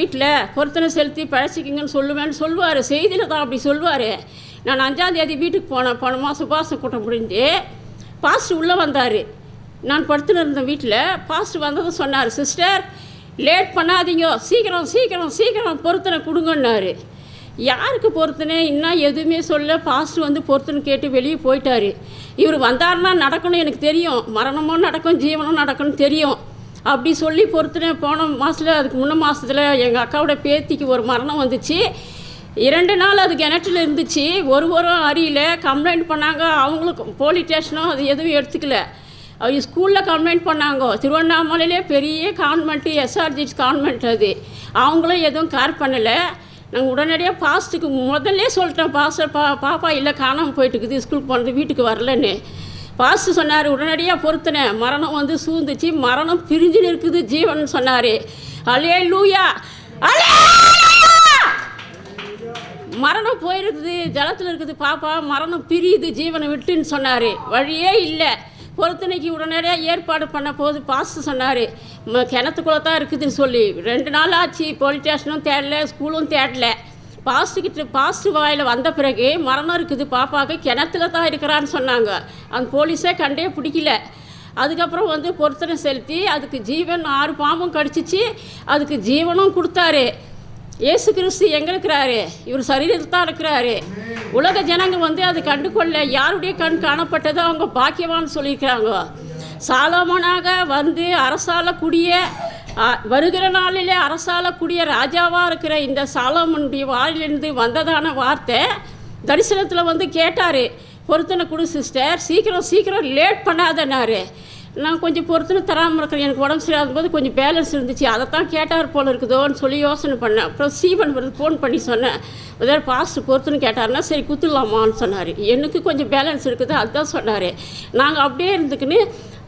வீட்டில் பொருத்தனை செலுத்தி பழச்சிக்கிங்கன்னு சொல்லுவார். செய்தியில் தான் அப்படி சொல்லுவார். நான் 5ஆம் தேதி வீட்டுக்கு போன மாதம் உபாசம் கூட்டம் முடிஞ்சு பாஸ்டர் உள்ளே வந்தார். நான் படுத்துன்னு இருந்தேன் வீட்டில். பாஸ்டர் வந்ததும் சொன்னார், சிஸ்டர் லேட் பண்ணாதீங்க, சீக்கிரம் சீக்கிரம் சீக்கிரம் பொருத்தனை கொடுங்கன்னாரு. யாருக்கு பொருத்தனை இன்னும் எதுவுமே சொல்ல. பாஸ்டர் வந்து பொருத்தனை கேட்டு வெளியே போயிட்டார். இவர் வந்தாருன்னா நடக்கணும் எனக்கு தெரியும், மரணமும் நடக்கும் ஜீவனும் நடக்கும்னு தெரியும். அப்படி சொல்லி பொறுத்துனே போன மாதத்தில், அதுக்கு முன்ன மாதத்தில் எங்கள் அக்காவோட பேத்திக்கு ஒரு மரணம் வந்துச்சு. 2 நாள் அது கிணற்றில் இருந்துச்சு. ஒருவரும் அறியல. கம்ப்ளைண்ட் பண்ணாங்க. அவங்களுக்கு போலீஸ் ஸ்டேஷனும் அது எதுவும் எடுத்துக்கல. அவங்க ஸ்கூலில் கம்ப்ளைண்ட் பண்ணாங்க. திருவண்ணாமலையிலே பெரிய கான்வென்ட்டு, எஸ்ஆர்ஜிஸ் கான்வென்ட் அது. அவங்களும் எதுவும் கேர் பண்ணலை. நாங்கள் உடனடியாக பாஸ்ட்டுக்கு முதல்ல சொல்லிட்டேன், பாஸ்டர் பாப்பா இல்லை காணாமல் போயிட்டுருக்குது, ஸ்கூலுக்கு போனது வீட்டுக்கு வரலன்னு. பாஸ்டர் சொன்னார், உடனடியாக பொறுத்தனை மரணம் வந்து சூழ்ந்துச்சு, மரணம் பிரிஞ்சுன்னு இருக்குது ஜீவன் சொன்னார். அல்லேலூயா அல்லேலூயா. மரணம் போயிருக்குது, ஜலத்தில் இருக்குது பாப்பா, மரணம் பிரியுது ஜீவனை விட்டுன்னு சொன்னார். வழியே இல்லை. பொறுத்தனைக்கு உடனடியாக ஏற்பாடு பண்ண போது பாஸ்டர் சொன்னார், கிணத்துக்குள்ளே தான் இருக்குதுன்னு சொல்லி. 2 நாள் ஆச்சு. போலீஸ் ஸ்டேஷனும் தேடல, ஸ்கூலும் தேடல. பாஸ்டர் வாயில் வந்த பிறகு மரணம் இருக்குது பாப்பாவுக்கு, கிணத்துல தான் இருக்கிறான்னு சொன்னாங்க. அந்த போலீஸே கண்டே பிடிக்கல. அதுக்கப்புறம் வந்து பொருத்தனை செலுத்தி அதுக்கு ஜீவன் 6 பாம்பும் கடிச்சிச்சு, அதுக்கு ஜீவனும் கொடுத்தாரு. இயேசு கிறிஸ்து எங்கே இருக்கிறாரு? இவர் சரீரத்தில் தான் இருக்கிறாரு. உலக ஜனங்கள் வந்து அது கண்டு கொள்ள, யாருடைய கண் காணப்பட்டதோ அவங்க பாக்கியவான்னு சொல்லியிருக்கிறாங்க. சாலமோனாக வந்து அரசாளக்கூடிய வருகிற நாளிலே அரசாளக்கூடிய ராஜாவாக இருக்கிற இந்த சாலமோனுடைய வாயிலிருந்து வந்ததான வார்த்தை தரிசனத்தில் வந்து கேட்டார், பொருத்தனை கொடு சிஸ்டர், சீக்கிரம் சீக்கிரம் லேட் பண்ணாதன்னாரு. நான் கொஞ்சம் பொருத்தனை தராமல் இருக்கிறேன், எனக்கு உடம்பு சரியாத போது கொஞ்சம் பேலன்ஸ் இருந்துச்சு, அதைத்தான் கேட்டார் போல் இருக்குதோன்னு சொல்லி யோசனை பண்ணேன். அப்புறம் சீவன் ஃபோன் பண்ணி சொன்னேன், அதாவது பாஸ்டர் பொருத்தனை கேட்டார்னா சரி குத்துடலாமான்னு சொன்னார். எனக்கு கொஞ்சம் பேலன்ஸ் இருக்குது அதுதான் சொன்னார். நாங்கள் அப்படியே இருந்துக்குன்னு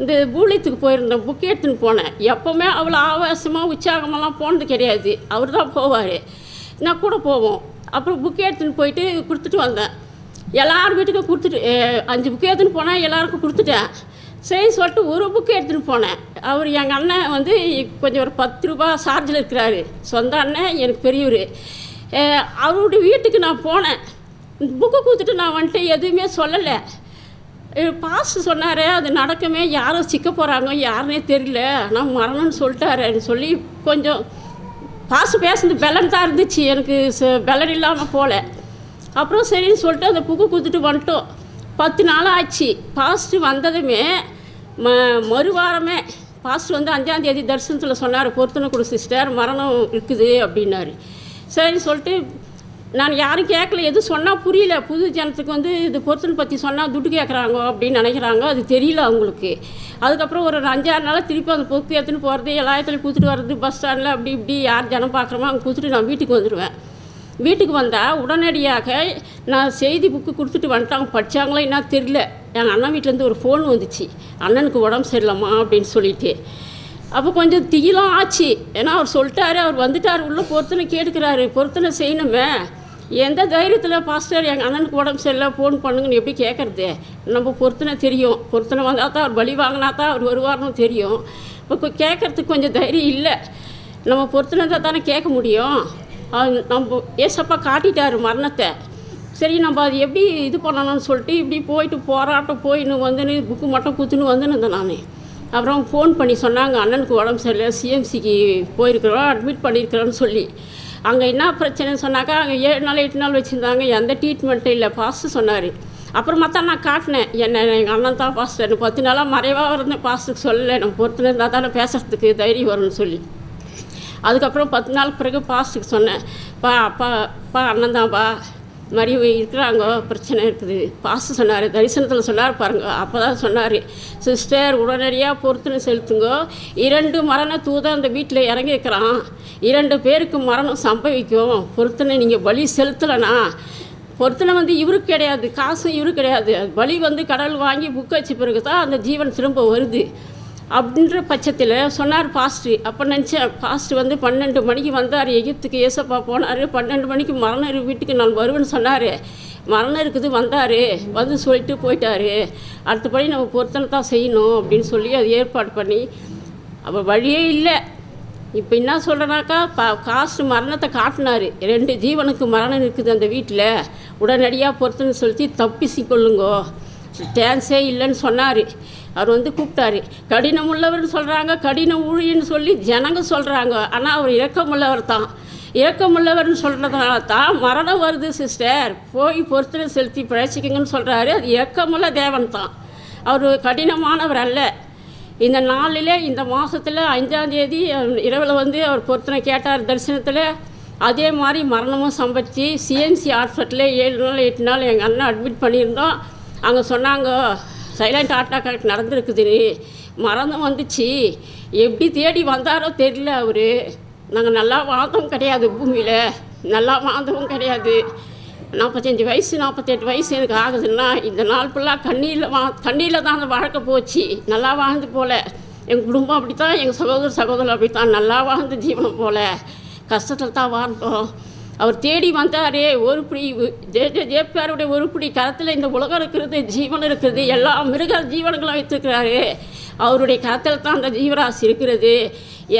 இந்த பூலியத்துக்கு போயிருந்தோம். புக் எடுத்துன்னு போனேன். எப்போவுமே அவ்வளோ ஆவேசமாக உற்சாகமெல்லாம் போனது கிடையாது. அவர் தான் போவார், நான் கூட போவோம். அப்புறம் புக் எடுத்துன்னு போயிட்டு கொடுத்துட்டு வந்தேன். எல்லார் வீட்டுக்கும் கொடுத்துட்டு 5 புக்கு எடுத்துன்னு போனேன், எல்லாருக்கும் கொடுத்துட்டேன். சரி சொல்லிட்டு ஒரு புக்கு எடுத்துகிட்டு போனேன். அவர் எங்கள் அண்ணன் வந்து கொஞ்சம் ஒரு 10 ரூபா சார்ஜில் இருக்கிறாரு, சொந்த அண்ணன், எனக்கு பெரியவர். அவருடைய வீட்டுக்கு நான் போனேன். புக்கு கொடுத்துட்டு நான் வந்துட்டு எதுவுமே சொல்லலை. பாஸ்டர் சொன்னார், அது நடக்குமே, யாரும் சிக்க போகிறாங்க யாருன்னே தெரியல, நான் மரணம்னு சொல்லிட்டாருன்னு சொல்லி கொஞ்சம் பாஸ்டர் பேசுனது பெலன் தான் இருந்துச்சு, எனக்கு பெலன் இல்லாமல் போகல. அப்புறம் சரின்னு சொல்லிட்டு அந்த புக்கு கொடுத்துட்டு வந்துட்டோம். 10 நாள் ஆச்சு. பாஸ்டர் வந்ததுமே மறுவாரமே பாஸ்டர் வந்து 5ஆம் தேதி தரிசனத்தில் சொன்னார், பொருத்தனை கொடு சிஸ்டர், மரணம் இருக்குது அப்படின்னாரு. சரின்னு சொல்லிட்டு நான் யாரும் கேட்கல, எதுவும் சொன்னால் புரியல. புது ஜனத்துக்கு வந்து இது பொருத்தனை பற்றி சொன்னால் துட்டு கேட்குறாங்க அப்படின்னு நினைக்கிறாங்க, அது தெரியல அவங்களுக்கு. அதுக்கப்புறம் ஒரு 5-6 நாளாக திருப்பி அந்த புக்கு எடுத்துன்னு போகிறது, எல்லா இடத்துலையும் கொடுத்துட்டு வர்றது, பஸ் ஸ்டாண்டில் அப்படி இப்படி யார் ஜனம் பார்க்குறோமோ அங்கே கொடுத்துட்டு நான் வீட்டுக்கு வந்துடுவேன். வீட்டுக்கு வந்தால் உடனடியாக நான் செய்தி புக்கு கொடுத்துட்டு வந்துட்டாங்க. படித்தாங்களோ என்ன தெரியல. எங்கள் அண்ணன் வீட்டிலேருந்து ஒரு ஃபோன் வந்துச்சு, அண்ணனுக்கு உடம்பு சரியில்லைம்மா அப்படின்னு சொல்லிட்டு. அப்போ கொஞ்சம் திகிலும் ஆச்சு. ஏன்னா அவர் சொல்லிட்டாரு, அவர் வந்துட்டார், உள்ளே பொருத்தனை கேட்டுக்கிறாரு, பொருத்தனை செய்யணுமே. எந்த தைரியத்தில் பாஸ்டர் எங்கள் அண்ணனுக்கு உடம்பு சரியில்லை ஃபோன் பண்ணுங்கன்னு எப்படி கேட்குறது? நம்ம பொருத்தனை தெரியும், பொருத்தனை வந்தால் தான் அவர் பலி வாங்கினா தான் அவர் வருவார்னு தெரியும். இப்போ கேட்குறதுக்கு கொஞ்சம் தைரியம் இல்லை. நம்ம பொருத்தனை தான் தானே கேட்க முடியும். நம்ம ஏசப்பா காட்டிட்டார் மரணத்தை. சரி நம்ம அது எப்படி இது பண்ணணும்னு சொல்லிட்டு இப்படி போயிட்டு போராட்டம் போயின்னு வந்துன்னு புக்கு மட்டும் குத்துன்னு வந்துன்னு இருந்தேன் நான். அப்புறம் ஃபோன் பண்ணி சொன்னாங்க, அண்ணனுக்கு உடம்பு சரியில்லை, சிஎம்சிக்கு போயிருக்கிறோம், அட்மிட் பண்ணியிருக்கிறோன்னு சொல்லி. அங்கே என்ன பிரச்சனைன்னு சொன்னாக்கா, அங்கே 7 நாள் 8 நாள் வச்சுருந்தாங்க, எந்த ட்ரீட்மெண்ட்டும் இல்லை. பாஸ்டர் சொன்னார். அப்புறமா தான் நான் காட்டினேன், எங்கள் அண்ணன் தான் பாஸ்டர். 10 நாளாக மறைவாக இருந்தேன், பாஸ்டருக்கு சொல்லலை, நம்ம பொறுத்துன்னு இருந்தால் தானே பேசுகிறதுக்கு தைரியம் வரும்னு சொல்லி. அதுக்கப்புறம் 10 நாளுக்கு பிறகு பாஸ்டருக்கு சொன்னேன், அப்பா அண்ணன் தான்ப்பா, மாதிரி இருக்கிறாங்க, பிரச்சனை இருக்குது. பாஸ்டர் சொன்னார், தரிசனத்தில் சொன்னார் பாருங்கள். அப்போ தான் சொன்னார், சிஸ்டர் உடனடியாக பொருத்தனை செலுத்துங்க, 2 மரண தூதன் அந்த வீட்டில் இறங்கி இருக்கிறான், 2 பேருக்கு மரணம் சம்பவிக்கும். பொருத்தனை நீங்கள் பலி செலுத்தலைனா, பொருத்தனை வந்து இவருக்கு கிடையாது, காசும் இவருக்கு கிடையாது, பலி வந்து கடல் வாங்கி புக் வச்ச பிறகு தான் அந்த ஜீவன் திரும்ப வருது அப்படின்ற பட்சத்தில் சொன்னார் பாஸ்டர். அப்போ நினச்சேன், பாஸ்டர் வந்து 12 மணிக்கு வந்தார், எகிப்துக்கு ஏசப்பா போனார், 12 மணிக்கு மரணம் வீட்டுக்கு நான் வருவேன்னு சொன்னார். மரணம் இருக்குது, வந்தார், வந்து சொல்லிட்டு போயிட்டார். அடுத்தபடி நம்ம பொருத்தனை தான் செய்யணும் அப்படின்னு சொல்லி அது ஏற்பாடு பண்ணி, அப்போ வழியே இல்லை. இப்போ என்ன சொல்கிறேனாக்கா காசு மரணத்தை காட்டினார். 2 ஜீவனுக்கு மரணம் இருக்குது அந்த வீட்டில், உடனடியாக பொறுத்துன்னு சொல்லி தப்பிச்சு கொள்ளுங்கோ, சான்ஸே இல்லைன்னு சொன்னார். அவர் வந்து கூப்பிட்டாரு. கடினம் உள்ளவர்னு சொல்கிறாங்க, கடின ஊழின்னு சொல்லி ஜனங்க சொல்கிறாங்க. ஆனால் அவர் இரக்கமுள்ளவர் தான். இரக்கமுள்ளவர்னு சொல்கிறதுனால தான் மரணம் வருது சிஸ்டர். போய் பொறுத்துன்னு செலுத்தி பிழைச்சிக்கங்கன்னு சொல்கிறாரு. அது இரக்கமுள்ள தேவன் தான், அவர் கடினமானவர் அல்ல. இந்த நாளில் இந்த மாதத்தில் 5ஆம் தேதி இரவில் வந்து அவர் பொருத்தனை கேட்டார் தரிசனத்தில். அதே மாதிரி மரணமும் சம்பவிச்சு சிஎம்சி ஹாஸ்பிட்டலில் 7 நாள் 8 நாள் எங்கள் அண்ணன் அட்மிட் பண்ணியிருந்தோம். அங்கே சொன்னாங்க சைலண்ட் அட்டாக் நடந்துருக்குது, மரணம் வந்துச்சு. எப்படி தேடி வந்தாரோ தெரியல அவர். நாங்கள் நல்லா வாழ்ந்தவும் கிடையாது, பூமியில் நல்லா வாழ்ந்தவும் கிடையாது. 45 வயசு 48 வயசு எனக்கு ஆகுதுன்னா இந்த நாள் ஃபுல்லாக கண்ணீரில் தான் அந்த வாழ்க்கை போச்சு. நல்லா வாழ்ந்து போல் எங்கள் குடும்பம் அப்படி தான், எங்கள் சகோதரர் அப்படி தான் நல்லா வாழ்ந்து ஜீவனம் போல் கஷ்டத்தில் தான் வாழ்ந்தோம். அவர் தேடி வந்தார். ஒரு பிடி ஜேபிஆருடைய ஒரு பிடி கரத்தில் இந்த உலகம் இருக்கிறது, ஜீவன் இருக்கிறது, எல்லா மிருக ஜீவன்களும் வைத்திருக்கிறாரு. அவருடைய கரத்தில் தான் அந்த ஜீவராசி இருக்கிறது.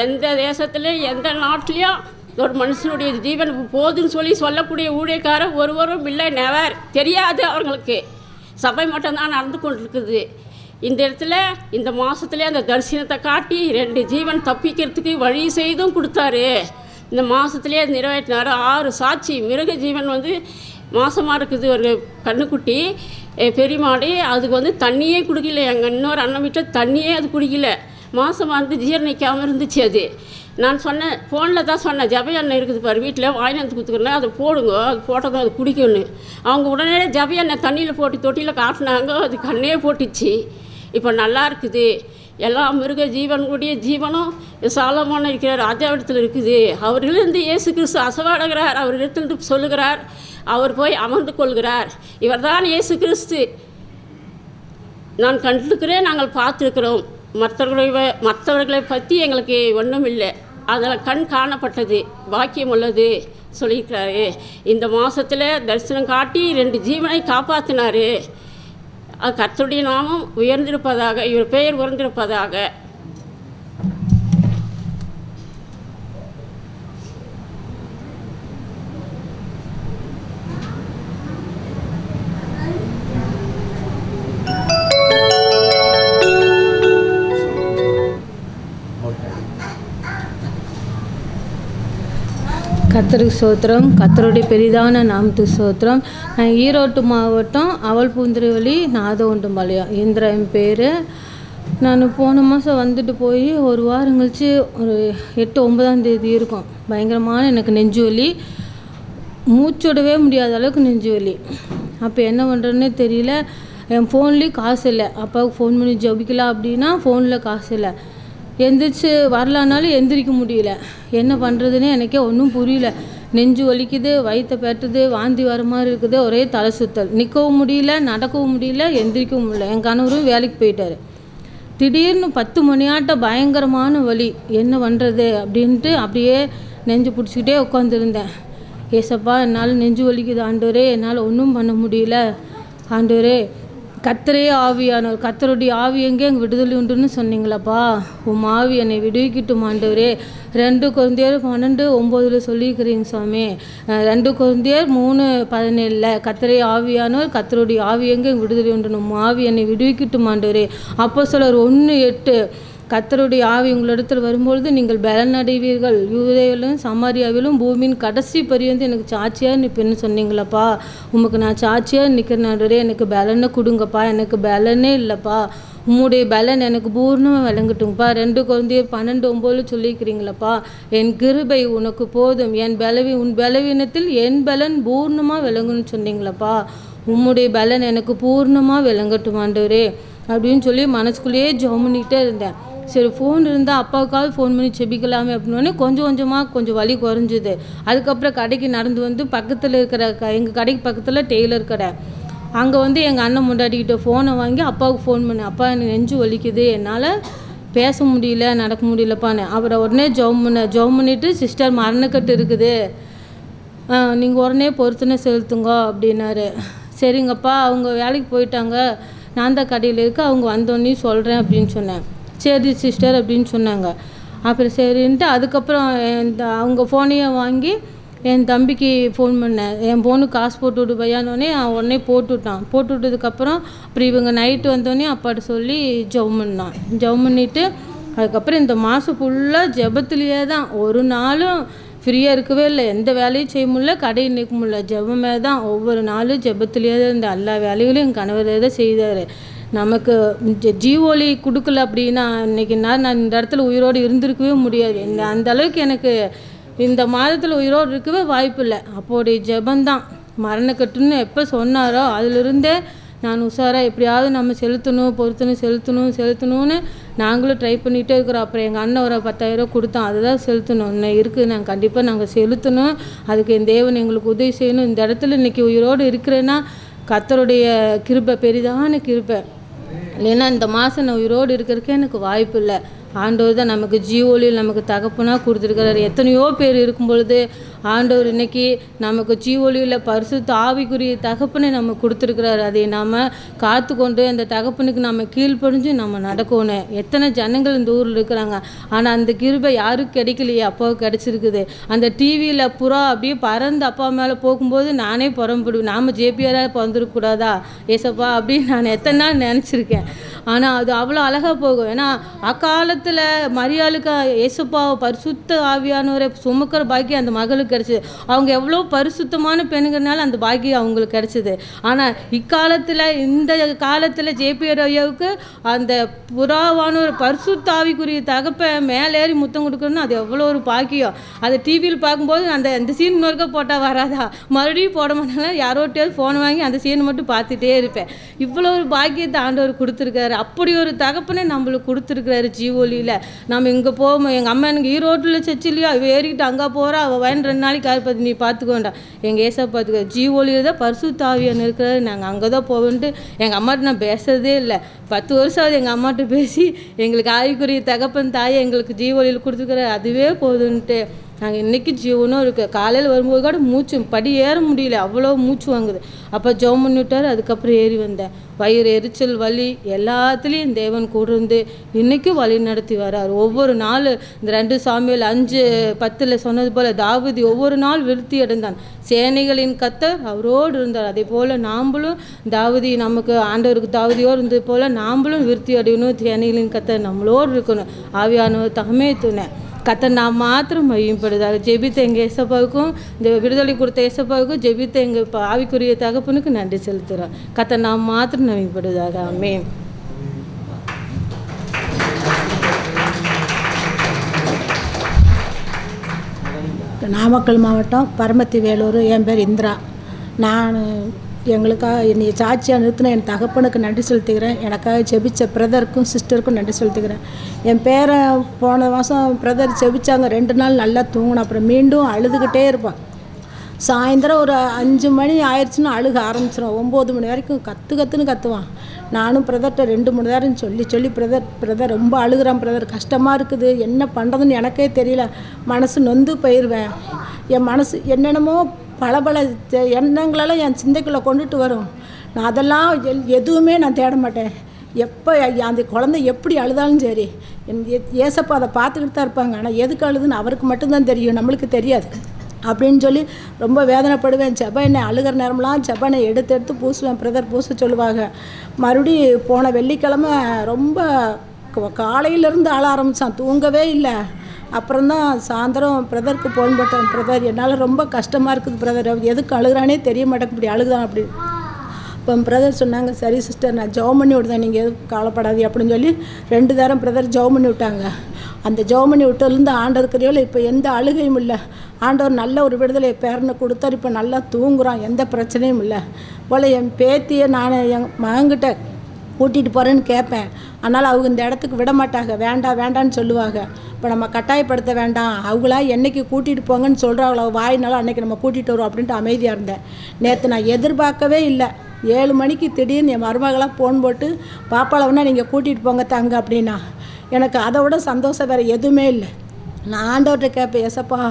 எந்த தேசத்தில் எந்த நாட்டிலையும் ஒரு மனுஷனுடைய ஜீவன் போதுன்னு சொல்லக்கூடிய ஊழியக்காரர் ஒருவரும் இல்லை, நெவர், தெரியாது அவங்களுக்கு. சபை மட்டும்தான் நடந்து கொண்டிருக்குது. இந்த இடத்துல இந்த மாதத்துலேயே அந்த தரிசனத்தை காட்டி 2 ஜீவன் தப்பிக்கிறதுக்கு வழி செய்தும் கொடுத்தாரு. இந்த மாதத்துலேயே நிறைவேற்றினார். 6 சாட்சி. மிருக ஜீவன் வந்து மாசமாக இருக்குது, ஒரு கண்ணுக்குட்டி பெரிய மாடு. அதுக்கு வந்து தண்ணியே குடிக்கல. எங்கள் இன்னொரு அண்ணன் வீட்டில் தண்ணியே அது குடிக்கல. மாதமாக வந்து ஜீரணிக்காமல் இருந்துச்சு. அது நான் சொன்னேன், ஃபோனில் தான் சொன்னேன், ஜப எண்ணெய் இருக்குது பாரு வீட்டில், வாங்கினு கொடுத்துக்கிறேன், அதை போடுங்க, அது போட்டதும் அது குடிக்கணும். அவங்க உடனே ஜப எண்ணெய் தண்ணியில் போட்டு தொட்டியில் காட்டினாங்க. அது கண்ணே போட்டுச்சு. இப்போ நல்லா இருக்குது. எல்லா மிருக ஜீவனுடைய ஜீவனும் சாலமோன் இருக்கிற ராஜாவிடத்தில் இருக்குது. அவரிலிருந்து இயேசு கிறிஸ்து அசைவாடுகிறார். அவரிடத்திலிருந்து சொல்லுகிறார். அவர் போய் அமர்ந்து கொள்கிறார். இவர் தான் இயேசு கிறிஸ்து. நான் கண்டிருக்கிறேன், நாங்கள் பார்த்துருக்கிறோம். மற்றவர்களை பற்றி எங்களுக்கு ஒன்றும் இல்லை, அதில் கண் காணப்பட்டது, பாக்கியம் உள்ளது சொல்லியிருக்கிறாரு. இந்த மாதத்தில் தரிசனம் காட்டி 2 ஜீவனை காப்பாற்றினார். அது கர்த்தருடைய நாமம் உயர்ந்திருப்பதாக, இவர் பெயர் உயர்ந்திருப்பதாக. கர்த்தருக்கு ஸ்தோத்திரம். கர்த்தருடைய பெரிதான நாமத்துக்கு ஸ்தோத்திரம். நான் ஈரோட்டு மாவட்டம் அவல்பூந்திரவெளி நாதகுண்டம்பாளையம் இந்திரா என் பேர். நான் போன மாதம் வந்துட்டு போய் ஒரு வாரம் கழிச்சு ஒரு 8-9ஆம் தேதி இருக்கும். பயங்கரமான எனக்கு நெஞ்சு வலி, மூச்சுடவே முடியாத அளவுக்கு நெஞ்சு வலி. அப்போ என்ன பண்ணுறதுன்னே தெரியல. என் ஃபோன்லேயும் காசு இல்லை. அப்பாவுக்கு ஃபோன் பண்ணி ஜபிக்கலாம் அப்படின்னா ஃபோனில் காசு இல்லை. எந்திரிச்சு வரலான்னாலும் எந்திரிக்க முடியல. என்ன பண்ணுறதுன்னு எனக்கே ஒன்றும் புரியல. நெஞ்சு வலிக்குது, வயிற்றை பெட்டுது, வாந்தி வர மாதிரி இருக்குது, ஒரே தலை சுத்தல். நிற்கவும் முடியல, நடக்கவும் முடியல, எந்திரிக்கவும் முடியல. என் கணவரும் வேலைக்கு போயிட்டார். திடீர்னு 10 மணியாட்ட பயங்கரமான வலி. என்ன பண்ணுறது அப்படின்ட்டு அப்படியே நெஞ்சு பிடிச்சிக்கிட்டே உட்காந்துருந்தேன். ஏசப்பா, என்னால் நெஞ்சு வலிக்குது ஆண்டவரே, என்னால் ஒன்றும் பண்ண முடியல ஆண்டவரே. கர்த்தரே ஆவியானவர், கர்த்தருடைய ஆவி எங்கே எங்கள் விடுதலை உண்டுன்னு சொன்னீங்களாப்பா. உம் ஆவி என்னை விடுவிக்கட்டும் ஆண்டவரே. 2 கொரிந்தியர் 12:9 சொல்லியிருக்கிறீங்க சுவாமி. 2 கொரிந்தியர் 3:17 கர்த்தரே ஆவியானவர், கர்த்தருடைய ஆவி எங்கே எங்கள் விடுதலை உண்டுன்னு உம் ஆவி என்னை விடுவிக்கட்டும் ஆண்டவரே. அப்போஸ்தலர் 1:8 கர்த்தருடைய ஆவி உங்களிடத்தில் வரும்பொழுது நீங்கள் பலன் அடைவீர்கள். யூதேயிலும் சமாரியாவிலும் பூமியின் கடைசி பரியந்து எனக்கு சாட்சியாக நிற்பேன்னு சொன்னீங்களப்பா. உமக்கு நான் சாட்சியாக நிற்கிறேன். எனக்கு பலனை கொடுங்கப்பா. எனக்கு பலனே இல்லைப்பா. உம்முடைய பலன் எனக்கு பூர்ணமாக விளங்கட்டுங்கப்பா. 2 கொரிந்தியர் 12:9 சொல்லிக்கிறீங்களப்பா. என் கிருபை உனக்கு போதும், உன் பலவீனத்தில் என் பலன் பூர்ணமாக விளங்குன்னு சொன்னீங்களப்பா. உம்முடைய பலன் எனக்கு பூர்ணமாக விளங்கட்டும் ஆண்டவரே அப்படின்னு சொல்லி மனசுக்குள்ளேயே ஜெபம் பண்ணிக்கிட்டே இருந்தேன். சரி, ஃபோன் இருந்தால் அப்பாவுக்காவது ஃபோன் பண்ணி செபிக்கலாமே அப்படின்னோடனே கொஞ்சம் வலி குறைஞ்சிது. அதுக்கப்புறம் கடைக்கு நடந்து வந்து பக்கத்தில் இருக்கிற எங்கள் கடைக்கு பக்கத்தில் டெய்லர் கடை, அங்கே வந்து எங்கள் அண்ணன் முண்டாடிக்கிட்ட ஃபோனை வாங்கி அப்பாவுக்கு ஃபோன் பண்ணேன். அப்பா, எனக்கு நெஞ்சு வலிக்குது, என்னால் பேச முடியல, நடக்க முடியலப்பான்னு. அப்புறம் உடனே ஜெபம் பண்ணிவிட்டு, சிஸ்டர் மரணக்கட்டு இருக்குது, நீங்கள் உடனே பொறுத்துனே செலுத்துங்க அப்படின்னாரு. சரிங்கப்பா, அவங்க வேலைக்கு போயிட்டாங்க, நான் தான் கடையில் இருக்க, அவங்க வந்தோடனே சொல்கிறேன் அப்படின்னு சொன்னேன். சரி சிஸ்டர் அப்படின்னு சொன்னாங்க. அப்புறம் சரின்ட்டு அதுக்கப்புறம் அவங்க ஃபோனையே வாங்கி என் தம்பிக்கு ஃபோன் பண்ணேன். என் ஃபோனுக்கு காசு போட்டு விட்டு பையானோடனே அவன் உடனே போட்டு விட்டதுக்கப்புறம் அப்புறம் இவங்க நைட்டு வந்தோடனே அப்பாட்ட சொல்லி ஜெபம் பண்ணிவிட்டு அதுக்கப்புறம் இந்த மாதம் ஃபுல்லாக ஜெபத்துலேயே தான். ஒரு நாளும் ஃப்ரீயாக இருக்கவே இல்லை, எந்த வேலையும் செய்ய முடியல, கடையை நிற்க முடியல, ஜெபமே தான். ஒவ்வொரு நாளும் ஜெபத்துலேயே தான் இருந்த எல்லா வேலைகளையும் என் கணவரே தான் செய்தார். நமக்கு ஜீவோலி கொடுக்கல அப்படின்னா இன்றைக்கி நான் இந்த இடத்துல உயிரோடு இருந்திருக்கவே முடியாது. அந்த அளவுக்கு எனக்கு இந்த மாதத்தில் உயிரோடு இருக்கவே வாய்ப்பு இல்லை. அப்போடைய ஜெபந்தான் மரணக்கட்டுன்னு எப்போ சொன்னாரோ அதிலிருந்தே நான் உஷாராக எப்படியாவது நம்ம செலுத்தணும்னு நாங்களும் ட்ரை பண்ணிகிட்டே இருக்கிறோம். அப்புறம் எங்கள் அண்ணன் ஒரு 10,000 கொடுத்தான், அதுதான் செலுத்தணும். இன்னும் இருக்குது, நாங்கள் கண்டிப்பாக நாங்கள் செலுத்தணும். அதுக்கு என் தேவன் எங்களுக்கு உதவி செய்யணும். இந்த இடத்துல இன்றைக்கி உயிரோடு இருக்கிறேன்னா கர்த்தருடைய கிருபை, பெரிதான கிருபை. இல்லைன்னா இந்த மாதம் நான் உயிரோடு இருக்கிறதுக்கே எனக்கு வாய்ப்பு இல்லை. ஆண்டவர் தான் நமக்கு ஜீவோலியில் நமக்கு தகப்பனாக கொடுத்துருக்கிறாரு. எத்தனையோ பேர் இருக்கும் பொழுது ஆண்டவர் இன்னைக்கு நமக்கு ஜீவோலியில் பரிசுத்த ஆவிக்குரிய தகப்பனை நம்ம கொடுத்துருக்கிறாரு. அதை நாம் காத்து கொண்டு அந்த தகப்பனுக்கு நம்ம கீழ்ப்படிஞ்சு நம்ம நடக்கணும். எத்தனை ஜனங்கள் இந்த ஊரில் இருக்கிறாங்க, ஆனால் அந்த கிருபை யாருக்கு கிடைக்கலையே, அப்பாவுக்கு கிடச்சிருக்குது. அந்த டிவியில் புறா அப்படியே பறந்து அப்பா மேலே போகும்போது நானே புறம்படுவேன், நாம் ஜேபிஆராக பிறந்துருக்கூடாதா ஏசப்பா அப்படின்னு நான் எத்தனை நாள் நினச்சிருக்கேன். ஆனால் அது அவ்வளோ அழகாக போகும். ஏன்னா அக்காலத்தில் மரியாளுக்கு ஏசப்பா பரிசுத்த ஆவியானவரை சுமக்கிற பாக்கியம் அந்த மகளுக்கு கிடச்சிது. அவங்க எவ்வளோ பரிசுத்தமான பெண்கிறனால அந்த பாக்கியம் அவங்களுக்கு கிடச்சிது. ஆனால் இக்காலத்தில் இந்த காலத்தில் ஜேபிஆர் ஐயாவுக்கு அந்த புறாவான ஒரு பரிசுத்த ஆவிக்குரிய தகப்பை மேலேறி முத்தம் கொடுக்கணும்னு அது எவ்வளோ ஒரு பாக்கியம். அதை டிவியில் பார்க்கும்போது அந்த சீன் இன்னொருக்க போட்டால் வராதா, மறுபடியும் போட மாட்டாங்க, யாரோட்டையாவது ஃபோன் வாங்கி அந்த சீனை மட்டும் பார்த்துட்டே இருப்பேன். இவ்வளோ ஒரு பாக்கியத்தை ஆண்டவர் கொடுத்துருக்காரு. அப்படி ஒரு தகப்பனே நம்மளுக்கு கொடுத்துருக்குறாரு ஜீவோலியில். நம்ம இங்கே போவோம், எங்கள் அம்மா எனக்கு ஈரோட்டில் சர்ச்சிலையா ஏறிக்கிட்டு அங்கே போகிறா, அவள் வேன் 2 நாளைக்கு ஆறு நீ பார்த்துக்கோண்டா. எங்கள் ஏசா பார்த்துக்க ஜீவோலியில் தான் பரிசுத்த ஆவியானவர் இருக்கிறாரு, நாங்கள் அங்கே தான் போவோன்ட்டு எங்கள் அம்மாட்ட நான் பேசுறதே இல்லை. 10 வருஷம் ஆகுது எங்கள் அம்மாட்ட பேசி. எங்களுக்கு ஆவிக்குரிய தகப்பன் தாயை எங்களுக்கு ஜீவோலியில் கொடுத்துருக்குறாரு, அதுவே போதுன்ட்டு நாங்கள் இன்றைக்கி ஜீவனும் இருக்குது. காலையில் வரும்போது கூட மூச்சு படி ஏற முடியல, அவ்வளோ மூச்சு வாங்குது. அப்போ ஜெபம் பண்ணிவிட்டார், அதுக்கப்புறம் ஏறி வந்தேன். வயிறு எரிச்சல், வலி எல்லாத்துலேயும் தேவன் கூட இருந்து இன்றைக்கும் வழி நடத்தி வர்றார். ஒவ்வொரு நாள் இந்த 2 சாமுவேல் 5:10 சொன்னது போல் தாவீது ஒவ்வொரு நாள் விருத்தி அடைந்தான். சேனைகளின் கர்த்தர் அவரோடு இருந்தார். அதே போல் நாம்பளும் தாவீது நமக்கு ஆண்டவருக்கு தாவீதோடு இருந்தது போல் நாம்பளும் விருத்தி அடையணும். சேனைகளின் கர்த்தர் நம்மளோடு இருக்கணும். ஆவியானவர் தகமே துணை. கர்த்தர் நான் மாத்திரம் மையப்படுதார். ஜெபித்த எங்கள் ஏசப்பாவுக்கும் இந்த விடுதலை கொடுத்த ஏசப்பாவுக்கும் ஜெபித்த எங்கள் ஆவிக்குரிய தகப்பனுக்கு நன்றி செலுத்துகிறோம். கர்த்தர் நான் மாத்திரம் மையப்படுதார். ஆமென். நாமக்கல் மாவட்டம் பரமத்தி வேலூர். என் பேர் இந்திரா. நான் எங்களுக்காக என்னை சாட்சியாக நிறுத்தின என் தகப்பனுக்கு நன்றி செலுத்துகிறேன். எனக்காக ஜெபிச்ச பிரதருக்கும் சிஸ்டருக்கும் நன்றி செலுத்துகிறேன். என் பேரை போன மாதம் பிரதர் ஜெபிச்சாங்க, 2 நாள் நல்லா தூங்கினேன். அப்புறம் மீண்டும் அழுதுகிட்டே இருப்பான். சாயந்தரம் ஒரு 5 மணி ஆயிடுச்சுன்னு அழுக ஆரம்பிச்சிடும். 9 மணி வரைக்கும் கத்துன்னு கத்துவான். நானும் பிரதர்கிட்ட 2-3 நேரம் சொல்லி பிரதர் ரொம்ப அழுகிறான் பிரதர், கஷ்டமாக இருக்குது, என்ன பண்ணுறதுன்னு எனக்கே தெரியல, மனசு நொந்து போயிடுவேன். என் மனசு என்னென்னமோ பல எண்ணங்களெல்லாம் என் சிந்தைக்குள்ளே கொண்டுட்டு வரும். நான் அதெல்லாம் எதுவுமே நான் தேட மாட்டேன். எப்போ அந்த குழந்தை எப்படி அழுதாலும் சரி, ஏசப்பா அதை பார்த்துக்கிட்டு தான் இருப்பாங்க. ஆனால் எதுக்கு அழுதுன்னு அவருக்கு மட்டும்தான் தெரியும், நம்மளுக்கு தெரியாது அப்படின்னு சொல்லி ரொம்ப வேதனைப்படுவேன். ஜெபனை அழுகிற நேரம்லாம் ஜெபனை எடுத்து பூசுவேன். பிரதர் பூச சொல்லுவாங்க. மறுபடி போன வெள்ளிக்கிழமை ரொம்ப காலையிலேருந்து அழ ஆரம்பித்தான், தூங்கவே இல்லை. அப்புறம்தான் சாயந்தரம் பிரதருக்கு ஃபோன் போட்டேன், பிரதர் என்னால் ரொம்ப கஷ்டமாக இருக்குது பிரதர், எதுக்கு அழுகிறானே தெரிய மாட்டேங்க, இப்படி அழுகுதான் அப்படி. இப்போ பிரதர் சொன்னாங்க, சரி சிஸ்டர் நான் ஜெபம் பண்ணி விடுதேன், நீங்கள் எதுவும் கவலைப்படாது அப்படின்னு சொல்லி 2 தரம் பிரதர் ஜெபம் பண்ணி விட்டாங்க. அந்த ஜெபம் பண்ணி விட்டதுலேருந்து ஆண்டவருக்குரியோ இப்போ எந்த அழுகையும் இல்லை. ஆண்டவர் நல்ல ஒரு விடுதலை பேரனை கொடுத்தார். இப்போ நல்லா தூங்குறான், எந்த பிரச்சனையும் இல்லை. போல் என் பேத்தியை நான் என் மகன்கிட்ட கூட்டிகிட்டு போகிறேன்னு கேட்பேன். அதனால் அவங்க இந்த இடத்துக்கு விட மாட்டாங்க, வேண்டான்னு சொல்லுவாங்க. இப்போ நம்ம கட்டாயப்படுத்த வேண்டாம், அவங்களா என்றைக்கு கூட்டிகிட்டு போங்கன்னு சொல்கிறாங்களோ வாயினாலும் அன்றைக்கி நம்ம கூட்டிகிட்டு வரோம் அப்படின்ட்டு அமைதியாக இருந்தேன். நேற்று நான் எதிர்பார்க்கவே இல்லை, 7 மணிக்கு திடீர்னு என் மருமகளாக ஃபோன் போட்டு பாப்பாளவனா நீங்கள் கூட்டிகிட்டு போங்க தாங்க அப்படின்னா, எனக்கு அதை விட சந்தோஷம் வேறு எதுவுமே இல்லை. நான் ஆண்டவர்கிட்ட கேட்பேன், ஏசப்பா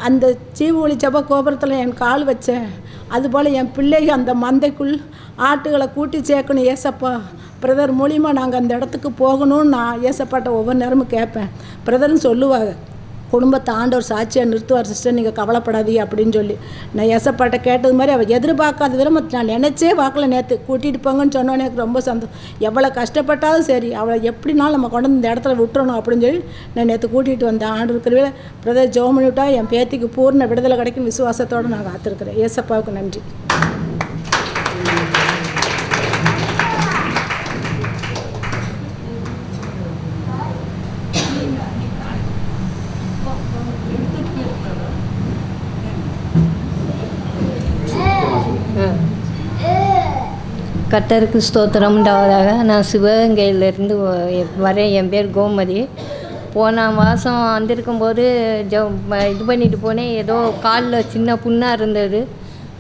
அந்த ஜீவ ஒளி ஜெப கோபுரத்தில் என் கால் வச்சேன். அதுபோல் என் பிள்ளைங்க அந்த மந்தைக்குள் ஆட்டுகளை கூட்டி சேர்க்கணும் ஏசப்பா. பிரதர் மூலிமா நாங்கள் அந்த இடத்துக்கு போகணும்னு நான் ஏசப்பாட்ட ஒவ்வொரு நேரமும் கேட்பேன். பிரதர்னு சொல்லுவாங்க, குடும்பத்தை ஆண்டவர் சாட்சியாக நிறுத்துவார் சிஸ்டர், நீங்கள் கவலைப்படாதீங்க அப்படின்னு சொல்லி. நான் ஏசப்பாட்ட கேட்டது மாதிரி அவள் எதிர்பார்க்காத விதமாக நான் நினச்சே பார்க்கல. நேற்று கூட்டிகிட்டு போங்கன்னு சொன்னோன்னே எனக்கு ரொம்ப சந்தோஷம். எவ்வளோ கஷ்டப்பட்டாலும் சரி அவளை எப்படினாலும் நம்ம கொண்டு வந்து இந்த இடத்துல விட்டுறணும் அப்படின்னு சொல்லி நான் நேற்று கூட்டிகிட்டு வந்தேன். ஆண்டு இருக்கிறவே பிரதர் ஜெபம் பண்ணிவிட்டா என் பேத்திக்கு பூர்ண விடுதலை கிடைக்கும் விசுவாசத்தோடு நான் காத்திருக்கிறேன். ஏசப்பாவுக்கு நன்றி. கர்த்தருக்கு ஸ்தோத்திரம் உண்டாவதாக. நான் சிவகங்கையிலேருந்து வரேன். என் பேர் கோமதி. போன மாதம் வந்திருக்கும்போது இது பண்ணிட்டு போனேன். ஏதோ காலில் சின்ன புண்ணாக இருந்தது.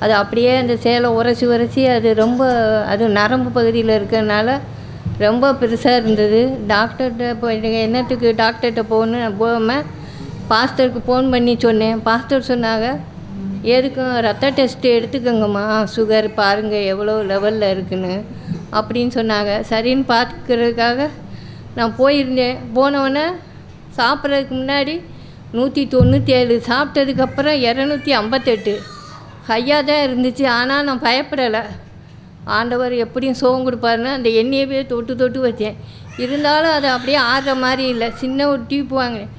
அது அப்படியே அந்த சேலை உரைச்சி அது நரம்பு பகுதியில் இருக்கிறதுனால ரொம்ப பெருசாக இருந்தது. டாக்டர்கிட்ட போய் என்னத்துக்கு டாக்டர்கிட்ட போகாமல் பாஸ்டருக்கு ஃபோன் பண்ணி சொன்னேன். பாஸ்டர் சொன்னாங்க, எதுக்கும் ரத்த டெஸ்ட்டு எடுத்துக்கோங்கம்மா, சுகர் பாருங்கள் எவ்வளோ லெவலில் இருக்குன்னு அப்படின்னு சொன்னாங்க. சரின்னு பார்த்துக்கிறதுக்காக நான் போயிருந்தேன். போனவுடனே சாப்பிட்றதுக்கு முன்னாடி 197, சாப்பிட்டதுக்கப்புறம் 258 ஹையாக தான் இருந்துச்சு. ஆனால் நான் பயப்படலை. ஆண்டவர் எப்படியும் சுகம் கொடுப்பாருன்னு அந்த எண்ணெயவே தொட்டு வச்சேன். இருந்தாலும் அது அப்படியே ஆடுற மாதிரி இல்லை. சின்ன ஒரு டியூப் வாங்கினேன்.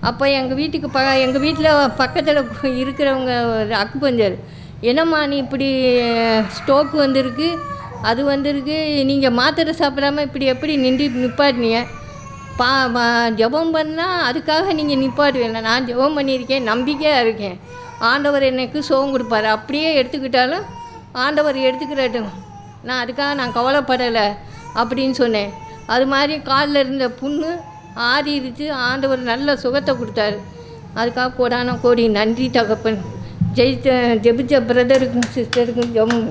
அப்போ எங்கள் வீட்டில் பக்கத்தில் இருக்கிறவங்க அக்குபஞ்சர், என்னம்மா நீ இப்படி ஸ்ட்ரோக் வந்திருக்கு, அது வந்திருக்கு, நீங்கள் மாத்திரை சாப்பிடாமல் இப்படி எப்படி நிப்பாட்டினீங்க? ஜெபம் பண்ணால் அதுக்காக நீங்கள் நிப்பாட்டுவேன். நான் ஜெபம் பண்ணியிருக்கேன், நம்பிக்கையாக இருக்கேன். ஆண்டவர் எனக்கு சுகம் கொடுப்பாரு. அப்படியே எடுத்துக்கிட்டாலும் ஆண்டவர் எடுத்துக்கிறட்டும், நான் அதுக்காக கவலைப்படலை அப்படின்னு சொன்னேன். அது மாதிரி காலில் இருந்த புண்ணு ஆறிடுச்சு. ஆண்டவர் நல்ல சுகத்தை கொடுத்தாரு. அதுக்காக கோடான கோடி நன்றி தகப்பன். ஜெபிச்ச பிரதருக்கும் சிஸ்டருக்கும் ஜெபம்.